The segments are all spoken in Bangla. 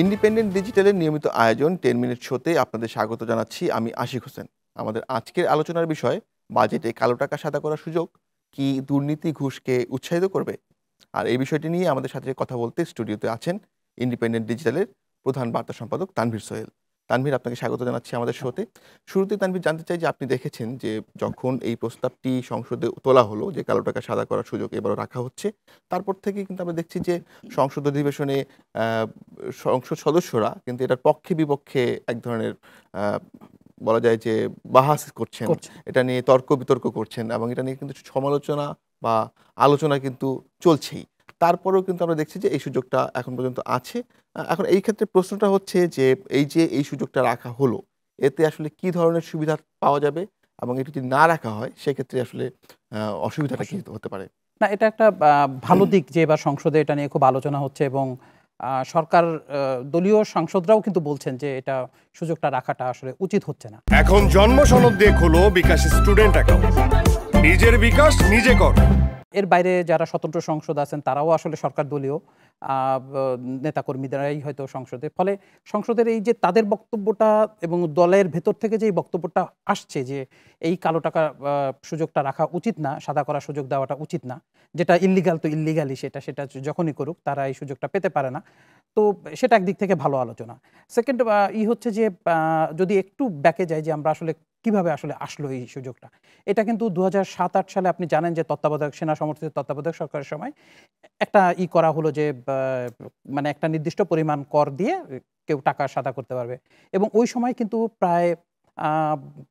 ইন্ডিপেন্ডেন্ট ডিজিটালের নিয়মিত আয়োজন 10 মিনিট শোতে আপনাদের স্বাগত জানাচ্ছি। আমি আশিক হোসেন। আমাদের আজকের আলোচনার বিষয় বাজেটে কালো টাকা সাদা করার সুযোগ কি দুর্নীতি ঘুষকে উৎসাহিত করবে? আর এই বিষয়টি নিয়ে আমাদের সাথে কথা বলতে স্টুডিওতে আছেন ইন্ডিপেন্ডেন্ট ডিজিটালের প্রধান বার্তা সম্পাদক তানভীর সোহেল। তানভীর, আপনাকে স্বাগত জানাচ্ছি আমাদের শোতে। শুরুতে তানভীর, জানতে চাই যে আপনি দেখেছেন যে যখন এই প্রস্তাবটি সংসদে তোলা হলো যে কালো টাকা সাদা করার সুযোগ এবারও রাখা হচ্ছে, তারপর থেকে কিন্তু আমরা দেখছি যে সংসদ অধিবেশনে সংসদ সদস্যরা কিন্তু এটার পক্ষে বিপক্ষে এক ধরনের বলা যায় যে বাহাস করছেন, এটা নিয়ে তর্ক বিতর্ক করছেন এবং এটা নিয়ে কিন্তু সমালোচনা বা আলোচনা কিন্তু চলছেই। তারপরেও কিন্তু আমরা দেখছি যে এই সুযোগটা এখন পর্যন্ত আছে। এখন এই ক্ষেত্রে প্রশ্নটা হচ্ছে যে এই সুযোগটা রাখা হলো, এতে আসলে কি ধরনের সুবিধা পাওয়া যাবে এবং এটি যদি না রাখা হয় সেক্ষেত্রে আসলে অসুবিধাটা কি হতে পারে? না, এটা একটা ভালো দিক যে এবার সংসদে এটা নিয়ে খুব আলোচনা হচ্ছে এবং সরকার দলীয় সাংসদরাও কিন্তু বলছেন যে এটা সুযোগটা রাখাটা আসলে উচিত হচ্ছে না। এখন জন্ম সনদ দিয়ে খোলো বিকাশ স্টুডেন্ট অ্যাকাউন্ট, নিজের বিকাশ নিজে কর। এর বাইরে যারা স্বতন্ত্র সংসদ আছেন তারাও আসলে সরকার দলীয় নেতাকর্মীদেরাই হয়তো সংসদে, ফলে সংসদের এই যে তাদের বক্তব্যটা এবং দলের ভেতর থেকে যে বক্তব্যটা আসছে যে এই কালো টাকা সুযোগটা রাখা উচিত না, সাদা করার সুযোগ দেওয়াটা উচিত না, যেটা ইল্লিগাল তো ইল্লিগালই, সেটা যখনই করুক তারা এই সুযোগটা পেতে পারে না। তো সেটা একদিক থেকে ভালো আলোচনা। সেকেন্ড হচ্ছে যে যদি একটু ব্যাকে যায় যে আমরা আসলে কিভাবে আসলে আসলো এই সুযোগটা, এটা কিন্তু 2007-08 সালে আপনি জানেন যে তত্ত্বাবধায়ক সেনা সমর্থিত তত্ত্বাবধায়ক সরকারের সময় একটা করা হলো যে মানে একটা নির্দিষ্ট পরিমাণ কর দিয়ে কেউ টাকা সাদা করতে পারবে এবং ওই সময় কিন্তু প্রায়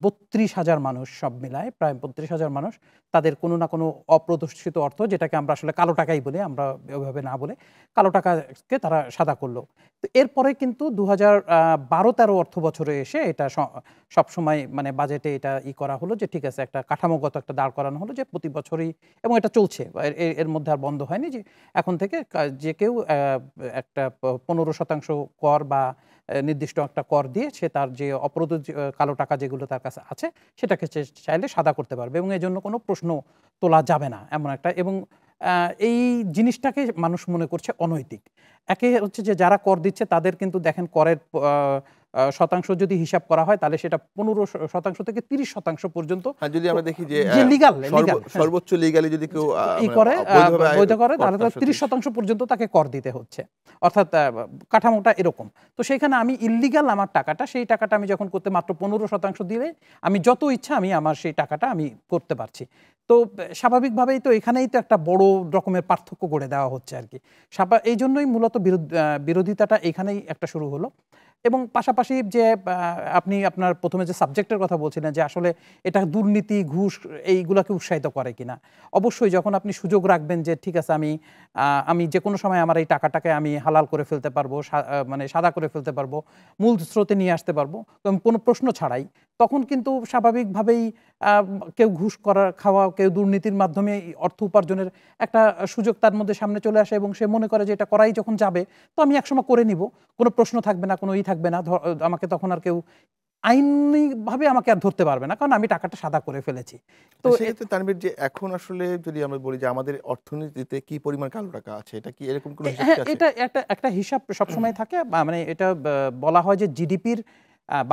32,000 মানুষ, সব মিলায় প্রায় 32,000 মানুষ তাদের কোনো না কোনো অপ্রদর্শিত অর্থ, যেটাকে আমরা আসলে কালো টাকাই বলি, আমরা ওইভাবে না বলে কালো টাকাকে তারা সাদা করলো। তো এরপরে কিন্তু 2012-13 অর্থ বছরে এসে এটা সবসময় মানে বাজেটে এটা করা হলো যে ঠিক আছে, একটা কাঠামোগত একটা দাঁড় করানো হলো যে প্রতি বছরই, এবং এটা চলছে, এর মধ্যে আর বন্ধ হয়নি, যে এখন থেকে যে কেউ একটা 15% কর বা নির্দিষ্ট একটা কর দিয়ে সে তার যে কালো টাকা যেগুলো তার কাছে আছে সেটাকে চাইলে সাদা করতে পারবে এবং এই জন্য কোনো প্রশ্ন তোলা যাবে না এমন একটা। এবং এই জিনিসটাকে মানুষ মনে করছে অনৈতিক। একে হচ্ছে যে যারা কর দিচ্ছে তাদের কিন্তু দেখেন করের শতাংশ যদি হিসাব করা হয় তাহলে সেটা 15% থেকে 30% পর্যন্ত, যদি আমরা দেখি যে সর্বোচ্চ লিগালি যদি কেউ বৈধ করে তাহলে 30% পর্যন্ত তাকে কর দিতে হচ্ছে, অর্থাৎ কাঠামোটা এরকম। তো সেখানে আমি ইল্লিগাল আমার টাকাটা, সেই টাকাটা আমি যখন করতে মাত্র 15% দিলে আমি যত ইচ্ছা আমি আমার সেই টাকাটা আমি করতে পারছি। তো স্বাভাবিকভাবেই তো এখানেই তো একটা বড় রকমের পার্থক্য করে দেওয়া হচ্ছে আর কি। এই জন্যই মূলত বিরোধিতাটা এখানেই একটা শুরু হলো। এবং পাশাপাশি যে আপনি আপনার প্রথমে যে সাবজেক্টের কথা বলছিলেন যে আসলে এটা দুর্নীতি ঘুষ এইগুলোকে উৎসাহিত করে কিনা, অবশ্যই যখন আপনি সুযোগ রাখবেন যে ঠিক আছে আমি যে কোনো সময় আমার এই টাকাটাকে আমি হালাল করে ফেলতে পারবো, মানে সাদা করে ফেলতে পারবো, মূল স্রোতে নিয়ে আসতে পারবো কোনো প্রশ্ন ছাড়াই, তখন কিন্তু স্বাভাবিকভাবেই কেউ ঘুষ খাওয়া, কেউ দুর্নীতির মাধ্যমে অর্থ উপার্জনের একটা সুযোগ তার মধ্যে সামনে চলে আসে এবং সে মনে করে যে এটা করাই যখন যাবে তো আমি একসময় করে নিব, কোনো প্রশ্ন থাকবে না, কোনো থাকবে না, আমাকে তখন আর কেউ আইনিভাবে আমাকে আর ধরতে পারবে না, কারণ আমি টাকাটা সাদা করে ফেলেছি। তো সেক্ষেত্রে তানভীর, যে এখন আসলে যদি আমরা বলি যে আমাদের অর্থনীতিতে কি পরিমাণ কালো টাকা আছে, এটা কি এরকম কোনো হিসাব আছে? এটা একটা হিসাব সবসময় থাকে, মানে এটা বলা হয় যে জিডিপির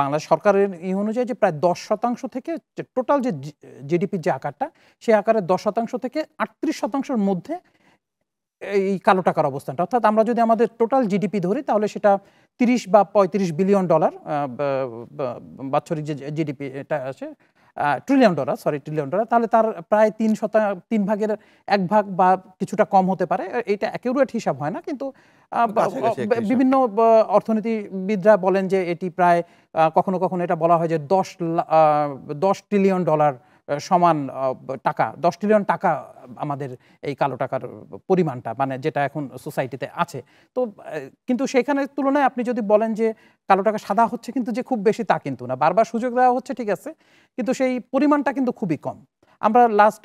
বাংলাদেশ সরকারের অনুযায়ী যে প্রায় 10% থেকে টোটাল যে জিডিপির যে আকারটা, সেই আকারের 10% থেকে 38%-র মধ্যে এই কালো টাকার অবস্থানটা, অর্থাৎ আমরা যদি আমাদের টোটাল জিডিপি ধরি তাহলে সেটা 30 বা 35 বিলিয়ন ডলার, বাৎসরিক যে জিডিপি এটা আছে, ট্রিলিয়ন ডলার, তাহলে তার প্রায় 3 ভাগের 1 ভাগ বা কিছুটা কম হতে পারে। এটা অ্যাকিউরেট হিসাব হয় না, কিন্তু বিভিন্ন অর্থনীতিবিদরা বলেন যে এটি প্রায় কখনো কখনো এটা বলা হয় যে 10 ট্রিলিয়ন ডলার সমান টাকা, 10 ট্রিলিয়ন টাকা আমাদের এই কালো টাকার পরিমাণটা, মানে যেটা এখন সোসাইটিতে আছে। তো কিন্তু সেখানে তুলনায় আপনি যদি বলেন যে কালো টাকা সাদা হচ্ছে কিন্তু যে খুব বেশি, তা কিন্তু না। বারবার সুযোগ দেওয়া হচ্ছে ঠিক আছে, কিন্তু সেই পরিমাণটা কিন্তু খুবই কম। আমরা লাস্ট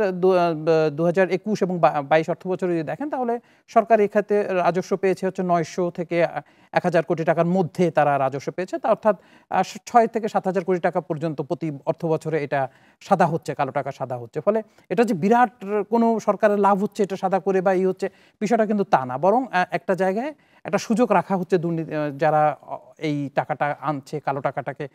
2021 এবং 22 অর্থ বছরে যদি দেখেন তাহলে সরকার এই খাতে রাজস্ব পেয়েছে হচ্ছে 900 থেকে 1000 কোটি টাকার মধ্যে তারা রাজস্ব পেয়েছে, তা অর্থাৎ 6 থেকে 7000 কোটি টাকা পর্যন্ত প্রতি অর্থ বছরে এটা সাদা হচ্ছে, কালো টাকা সাদা হচ্ছে। ফলে এটা যে বিরাট কোনো সরকারের লাভ হচ্ছে এটা সাদা করে বা হচ্ছে, বিষয়টা কিন্তু তা না, বরং একটা জায়গায় একটা সুযোগ রাখা হচ্ছে দুর্নীতি যারা এই টাকাটা আনছে, কালো টাকাটাকে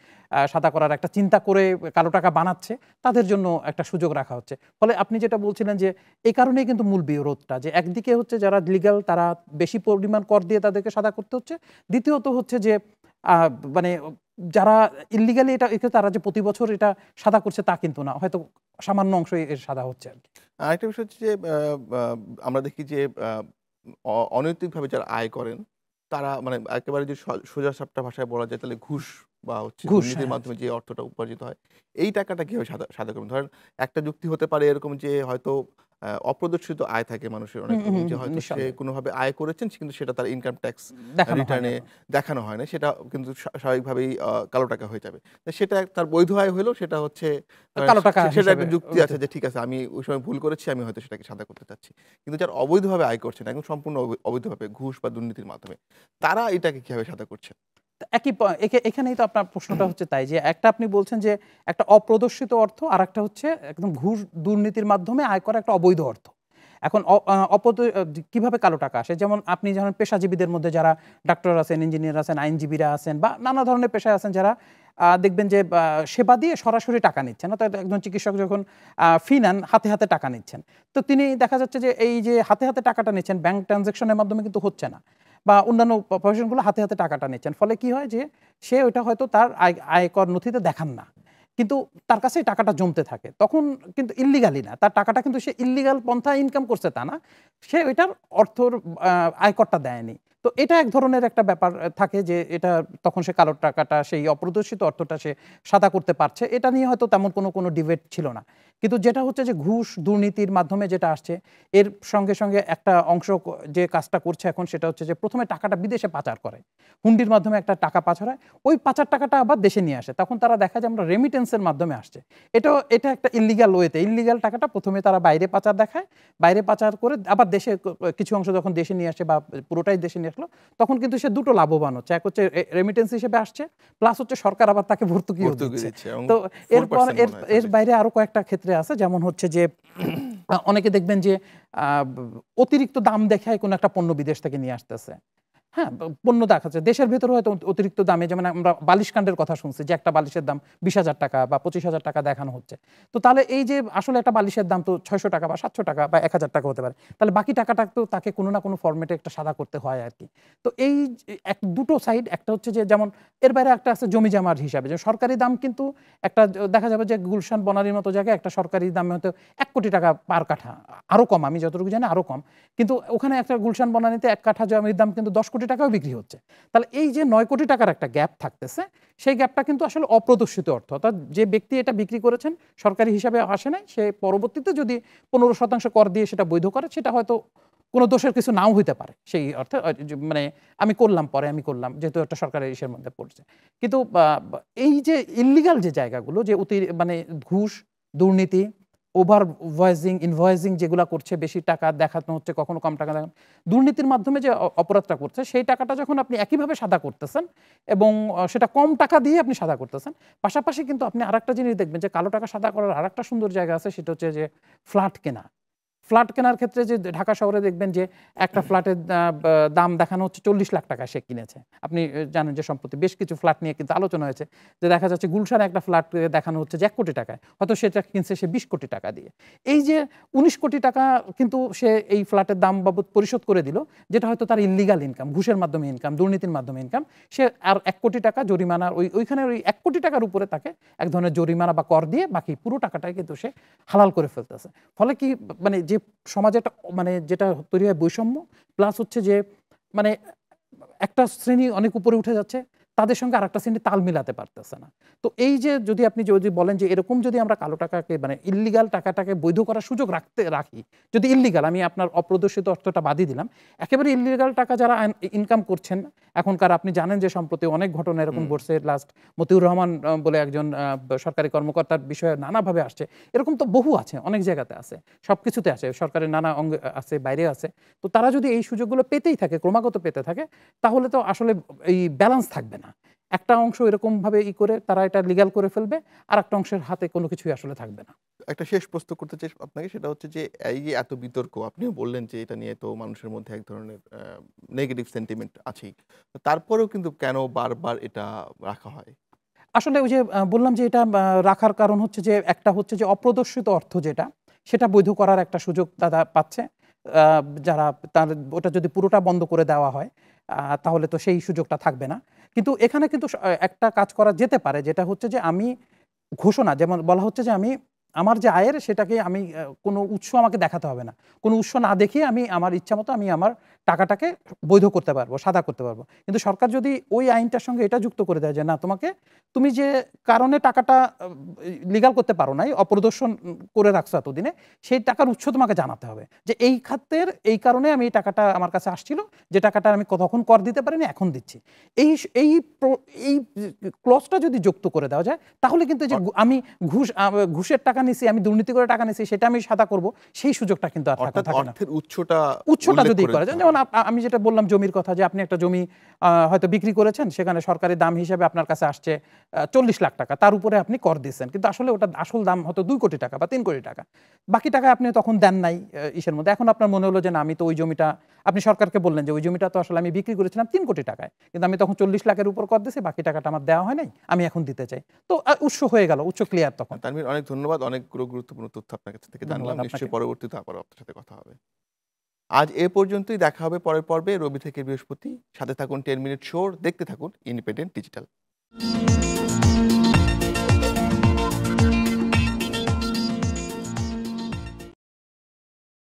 সাদা করার একটা চিন্তা করে কালো টাকা বানাচ্ছে, তাদের জন্য একটা সুযোগ রাখা হচ্ছে। ফলে আপনি যেটা বলছিলেন যে এই কারণেই কিন্তু মূল বিরোধটা, যে একদিকে হচ্ছে যারা লিগ্যাল তারা বেশি পরিমাণ কর দিয়ে তাদেরকে সাদা করতে হচ্ছে, দ্বিতীয়ত হচ্ছে যে মানে যারা ইল্লিগালি এটা তারা যে প্রতি বছর এটা সাদা করছে তা কিন্তু না, হয়তো সামান্য অংশ এর সাদা হচ্ছে আর কি। আরেকটা বিষয় হচ্ছে যে আমরা দেখি যে অনৈতিকভাবে যারা আয় করেন তারা মানে একেবারে যে সোজা সাপটা ভাষায় বলা যায় তাহলে ঘুষ বা হচ্ছে ঘুষ, দুর্নীতির হ্যাঁ। মাধ্যমে যে অর্থটা উপার্জিত হয় এই টাকাটা কিভাবে সাদা সাদা করবেন? ধরেন একটা যুক্তি হতে পারে এরকম যে হয়তো অপ্রদর্শিত আয় থাকে মানুষের অনেক রকম, যে হয়তো সে নিঃসন্দেহে কোনোভাবে আয় করেছেন কিন্তু সেটা তার ইনকাম ট্যাক্স দেখানো হয় না। রিটার্নে দেখানো হয় না, সেটা কিন্তু স্বাভাবিকভাবেই কালো টাকা হয়ে যাবে। তো সেটা তার বৈধ আয় হলেও সেটা হচ্ছে কালো টাকা সেটা হিসেবে একটা যুক্তি আছে যে ঠিক আছে আমি ওই সময় ভুল করেছি, আমি হয়তো সেটাকে সাদা করতে চাচ্ছি। কিন্তু যারা অবৈধভাবে আয় করছেন একদম সম্পূর্ণ অবৈধভাবে ঘুষ বা দুর্নীতির মাধ্যমে, তারা এটাকে কিভাবে সাদা করছে? তো একই এখানেই তো আপনার প্রশ্নটা হচ্ছে তাই যে একটা আপনি বলছেন যে একটা অপ্রদর্শিত অর্থ, আর একটা হচ্ছে একদম ঘুষ দুর্নীতির মাধ্যমে আয় করা একটা অবৈধ অর্থ। এখন কিভাবে কালো টাকা আসে, যেমন আপনি যেমন পেশাজীবীদের মধ্যে যারা ডাক্তার আছেন, ইঞ্জিনিয়ার আছেন, আইনজীবীরা আছেন বা নানা ধরনের পেশায় আছেন যারা দেখবেন যে সেবা দিয়ে সরাসরি টাকা নিচ্ছেন, অর্থাৎ একজন চিকিৎসক যখন ফি নেন হাতে হাতে টাকা নিচ্ছেন, তো তিনি দেখা যাচ্ছে যে এই যে হাতে হাতে টাকাটা নিচ্ছেন ব্যাংক ট্রানজাকশনের মাধ্যমে কিন্তু হচ্ছে না, বা অন্যান্য প্রফেশনগুলো হাতে হাতে টাকাটা নিচ্ছেন, ফলে কি হয় যে সে ওইটা হয়তো তার আয়কর নথিতে দেখান না, কিন্তু তার কাছে এই টাকাটা জমতে থাকে, তখন কিন্তু ইল্লিগালি না, তার টাকাটা কিন্তু সে ইল্লিগাল পন্থা ইনকাম করছে তা না, সে ওইটার অর্থর আয়করটা দেয়নি। তো এটা এক ধরনের একটা ব্যাপার থাকে যে এটা তখন সে কালো টাকাটা সেই অপ্রদর্শিত অর্থটা সে সাদা করতে পারছে, এটা নিয়ে হয়তো তেমন কোনো ডিবেট ছিল না। কিন্তু যেটা হচ্ছে যে ঘুষ দুর্নীতির মাধ্যমে যেটা আসছে, এর সঙ্গে সঙ্গে একটা অংশ যে কাজটা করছে এখন সেটা হচ্ছে যে প্রথমে টাকাটা বিদেশে পাচার করে, হুন্ডির মাধ্যমে একটা টাকা পাচার হয়, ওই পাচার টাকাটা আবার দেশে নিয়ে আসে, তখন তারা দেখা যায় আমরা রেমিটেন্সের মাধ্যমে আসছে, এটা একটা ইল্লিগাল ওয়েতে ইল্লিগাল টাকাটা প্রথমে তারা বাইরে পাচার দেখায়, বাইরে পাচার করে আবার দেশে কিছু অংশ যখন দেশে নিয়ে আসে বা পুরোটাই দেশে নিয়ে আসলো, তখন কিন্তু সে দুটো লাভবান হচ্ছে, এক হচ্ছে রেমিটেন্স হিসেবে আসছে, প্লাস হচ্ছে সরকার আবার তাকে ভর্তুকিও দিচ্ছে। এবং তো 4% এরপর মনে হয় এর থাকে। বাইরে আরো কয়েকটা ক্ষেত্রে আছে, যেমন হচ্ছে যে অনেকে দেখবেন যে অতিরিক্ত দাম দেখায় কোনো একটা পণ্য বিদেশ থেকে নিয়ে আসতেছে, হ্যাঁ, পণ্য দেখাচ্ছে দেশের ভেতরে হয়তো অতিরিক্ত দামে, যেমন আমরা বালিশ কাণ্ডের কথা শুনছি যে একটা বালিশের দাম 20,000 টাকা বা 25,000 টাকা দেখানো হচ্ছে। তো তাহলে এই যে আসলে একটা বালিশের দাম তো 600 টাকা বা 700 টাকা বা 1,000 টাকা হতে পারে, তাহলে বাকি টাকাটা তো তাকে কোনো না কোনো ফরম্যাটে একটা সাদা করতে হয় আর কি। তো এই দুটো সাইড, একটা হচ্ছে যে যেমন এর বাইরে একটা আছে জমি জমার হিসাবে, যে সরকারি দাম কিন্তু একটা দেখা যাবে যে গুলশান বনারীর মতো জায়গায় একটা সরকারি দামে হয়তো 1 কোটি টাকা পার কাঠা, আরো কম, আমি যতটুকু জানি আরো কম, কিন্তু ওখানে একটা গুলশান বনানীতে 1 কাঠা জমির দাম কিন্তু 10 কোটি টাকাও বিক্রি হচ্ছে। তাহলে এই যে 9 কোটি টাকার একটা গ্যাপ থাকতেছে, সেই গ্যাপটা কিন্তু আসলে অপ্রদর্শিত অর্থ, অর্থাৎ যে ব্যক্তি এটা বিক্রি করেছেন সরকারি হিসাবে আসে নাই, সে পরবর্তীতে যদি 15% কর দিয়ে সেটা বৈধ করে, সেটা হয়তো কোনো দোষের কিছু নাও হইতে পারে, সেই অর্থে মানে আমি করলাম যেহেতু একটা সরকারের ইসের মধ্যে পড়ছে। কিন্তু এই যে ইল্লিগাল যে জায়গাগুলো, যে মানে ঘুষ দুর্নীতি, ওভার ভয়েসিং ইনভয়েসিং যেগুলা করছে, বেশি টাকা দেখানো হচ্ছে, কখনো কম টাকা দেখানো, দুর্নীতির মাধ্যমে যে অপরাধটা করছে, সেই টাকাটা যখন আপনি একইভাবে সাদা করতেছেন এবং সেটা কম টাকা দিয়ে আপনি সাদা করতেছেন, পাশাপাশি কিন্তু আপনি আরেকটা জিনিস দেখবেন যে কালো টাকা সাদা করার আরেকটা সুন্দর জায়গা আছে, সেটা হচ্ছে যে ফ্ল্যাট কেনা। ফ্ল্যাট কেনার ক্ষেত্রে যে ঢাকা শহরে দেখবেন যে একটা ফ্ল্যাটের দাম দেখানো হচ্ছে 40 লাখ টাকা সে কিনেছে। আপনি জানেন যে সম্প্রতি বেশ কিছু ফ্ল্যাট নিয়ে কিন্তু আলোচনা হয়েছে, যে দেখা যাচ্ছে গুলশানে একটা ফ্ল্যাট দেখানো হচ্ছে যে 1 কোটি টাকায়, হয়তো সেটা কিনছে সে 20 কোটি টাকা দিয়ে। এই যে 19 কোটি টাকা কিন্তু সে এই ফ্ল্যাটের দাম বাবদ পরিশোধ করে দিল, যেটা হয়তো তার ইল্লিগাল ইনকাম, ঘুষের মাধ্যমে ইনকাম, দুর্নীতির মাধ্যমে ইনকাম, সে আর 1 কোটি টাকা জরিমানা, ওইখানে ওই 1 কোটি টাকার উপরে তাকে এক ধরনের জরিমানা বা কর দিয়ে বাকি পুরো টাকাটাই কিন্তু সে হালাল করে ফেলতেছে। ফলে কি, মানে যে সমাজে একটা মানে যেটা তৈরি হয় বৈষম্য, প্লাস হচ্ছে যে মানে একটা শ্রেণী অনেক উপরে উঠে যাচ্ছে, তাদের সঙ্গে আরেকটা শ্রেণী তাল মিলাতে পারতেছে না। তো এই যে যদি বলেন যে এরকম যদি আমরা কালো টাকাকে মানে ইল্লিগাল টাকাটাকে বৈধ করার সুযোগ রাখি, যদি ইল্লিগাল, আমি আপনার অপ্রদর্শিত অর্থটা বাদই দিলাম, একেবারে ইল্লিগাল টাকা যারা ইনকাম করছেন এখনকার, আপনি জানেন যে সম্প্রতি অনেক ঘটনা এরকম ঘটছে, লাস্ট মতিউর রহমান বলে একজন সরকারি কর্মকর্তার বিষয়ে নানাভাবে আসছে, এরকম তো বহু আছে, অনেক জায়গাতে আছে, সবকিছুতে আছে, সরকারের নানা অঙ্গ আছে, বাইরে আছে। তো তারা যদি এই সুযোগগুলো পেতেই থাকে, ক্রমাগত পেতে থাকে, তাহলে তো আসলে এই ব্যালেন্স থাকবে না। একটা অংশ এরকমভাবে করে তারা এটা লিগ্যাল করে ফেলবে, আর একটা অংশের হাতে কোনো কিছুই আসলে থাকবে না। একটা শেষ প্রশ্ন করতে চাই আপনাকে, সেটা হচ্ছে যে এই যে এত বিতর্ক, আপনিও বললেন যে এটা নিয়ে তো মানুষের মধ্যে এক ধরনের নেগেটিভ সেন্টিমেন্ট আছেই। তারপরেও কিন্তু কেন বারবার এটা রাখা হয়? আসলে ওই যে বললাম যে এটা রাখার কারণ হচ্ছে যে একটা হচ্ছে যে অপ্রদর্শিত অর্থ যেটা, সেটা বৈধ করার একটা সুযোগ তারা পাচ্ছে। আ যারা তার ওটা যদি পুরোটা বন্ধ করে দেওয়া হয় তাহলে তো সেই সুযোগটা থাকবে না। কিন্তু এখানে কিন্তু একটা কাজ করা যেতে পারে, যেটা হচ্ছে যে আমি ঘোষণা, যেমন বলা হচ্ছে যে আমি আমার যে আয়ের সেটাকে আমি কোনো উৎস আমাকে দেখাতে হবে না। কোনো উৎস না দেখিয়ে আমি আমার ইচ্ছামতো আমি আমার টাকাটাকে বৈধ করতে পারবো, সাদা করতে পারবো। কিন্তু সরকার যদি ওই আইনটার সঙ্গে এটা যুক্ত করে দেয় যে না, তুমি যে কারণে টাকাটা লিগ্যাল করতে পারো নাই, অপরিদর্শন করে রাখছো এতদিনে, সেই টাকার উৎস তোমাকে জানাতে হবে। যে এই খাতের এই কারণে আমি এই টাকাটা আমার কাছে আসছিল, যে টাকাটা আমি তখন কর দিতে পারিনি, এখন দিচ্ছি। এই এই এই ক্লজটা যদি যুক্ত করে দেওয়া যায়, তাহলে কিন্তু এই যে আমি ঘুষের টাকা নিছি, আমি দুর্নীতি করে টাকা নিছি, সেটা আমি সাদা করব, সেই সুযোগটা কিন্তু আর অর্থাৎ থাকে না। অর্থের উৎসটা উৎসটা উল্লেখ যদি করে করে দিতে যেমন হবে। আমি যেটা বললাম জমির কথা, যে আপনি একটা জমি হয়তো বিক্রি করেছেন, সেখানে সরকারি দাম হিসেবে আপনার কাছে আসছে 40 লাখ টাকা, তার উপরে আপনি কর দিচ্ছেন, কিন্তু আসলে ওটা আসল দাম হয়তো 2 কোটি টাকা বা 3 কোটি টাকা। বাকি টাকা আপনি তখন দেন নাই ইসের মধ্যে। এখন আপনার মনে হলো যে না, আমি তো ওই জমিটা, আপনি সরকারকে বললেন যে ওই জমিটা তো আসলে আমি বিক্রি করেছিলাম 3 কোটি টাকায়, কিন্তু আমি তখন 40 লাখের উপর কর দিয়েছি, বাকি টাকাটা আমার দেওয়া হয় নাই, আমি এখন দিতে চাই। তো উৎস হয়ে গেল, উৎস ক্লিয়ার তখন। তানভীর, অনেক ধন্যবাদ। অনেকগুলো গুরুত্বপূর্ণ তথ্য আপনার কাছ থেকে জানলাম। ধন্যবাদ আপনাকে। নিশ্চয়ই পরবর্তীতে আবারও আপনার সাথে কথা হবে। আজ এ পর্যন্তই। দেখা হবে পরের পর্বে, রবি থেকে বৃহস্পতি। সাথে থাকুন 10 মিনিট শোর, দেখতে থাকুন ইন্ডিপেন্ডেন্ট ডিজিটাল।